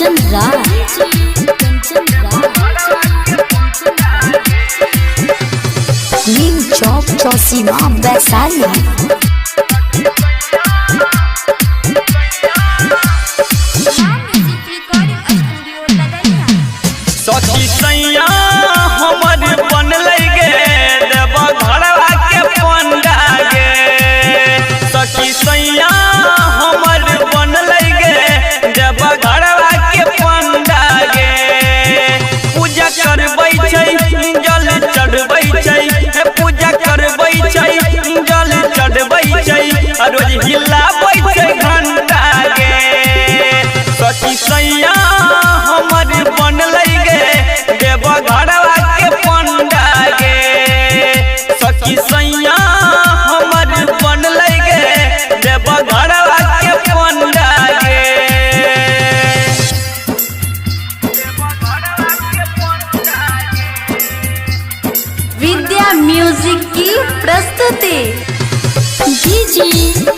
कंचन राज नीम चौक चौसीमा वैशाली। सखी सैया हमर बनल गे देव घरवा के पंडा गे। सखी सैया हमर बनल गे देव घरवा के पंडा गे। पूजा करबै छै जल चढ़बै छै, पूजा करबै छै जल चढ़बै छै, रोज हिलाबै छै घंटा गे। सखी सैया हमर बनल गे देव घरवा के पंडा गे। सखी सैया हमर बनल गे देव घरवा के पंडा गे। विद्या म्यूजिक की प्रस्तुति डीजे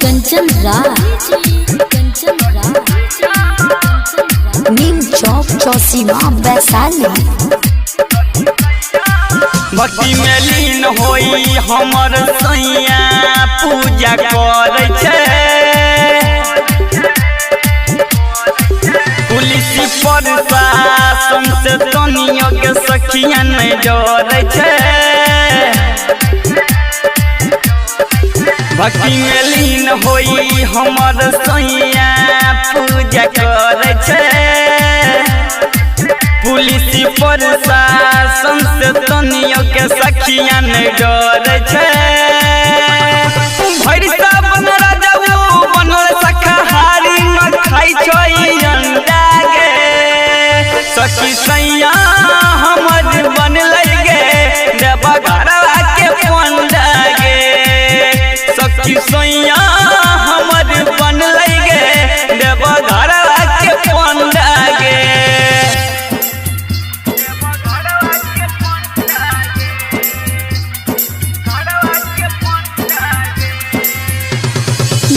कंचन राज नीम चौक चौसीमा वैशाली। भक्ति में लीन होई हमर सैया पूजा करे छै। पुलिस प्रशासन से तनियो के सखिया नहीं डरे छै। भक्ति में लीन होई हमर सैया पूजा करे छै। पुलिस प्रशासन से तनियो के सखिया नहीं डरे छै। भैर सावन राजाऊ बनल शाकाहारी न खाई छै अंडा गे। सखी सैया हमर बनल गे देव घरवा के पंडा गे। सखी सैया हमर बनल गे देव घरवा के पंडा गे।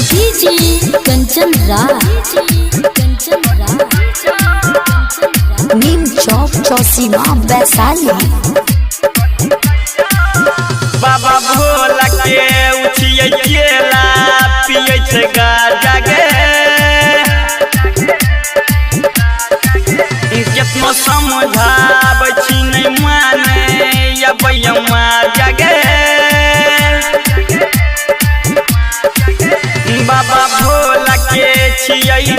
डीजे कंचन राज नीम चौक चौसीमा वैशाली। बाबा भोला के उठिए केला पिए छै गाजा गे। केतनो समझाबै छी नहीं माने अबैया जागे। बाबा भोला के छियै